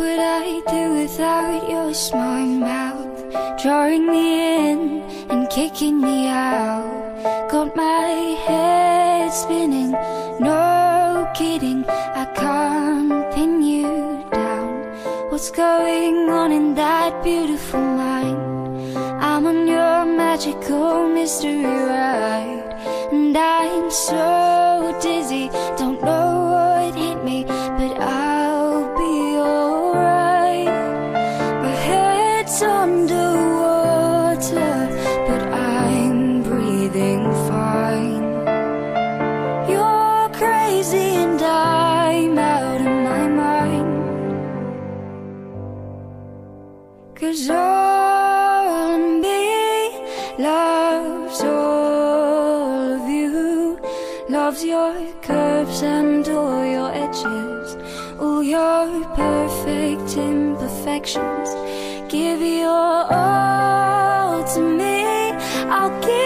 would I do without your smart mouth, drawing me in and kicking me out? Got my head spinning, no kidding, I can't pin you down. What's going on in that beautiful mind? I'm on your magical mystery ride, and I'm so dizzy, don't know what hit me, but I'll be alright. My head's underwater, but I'm breathing fine. You're crazy and I'm out of my mind, 'cause all of me loves all of you, loves your curves and all your edges, all your perfect imperfections. Give your all to me, I'll give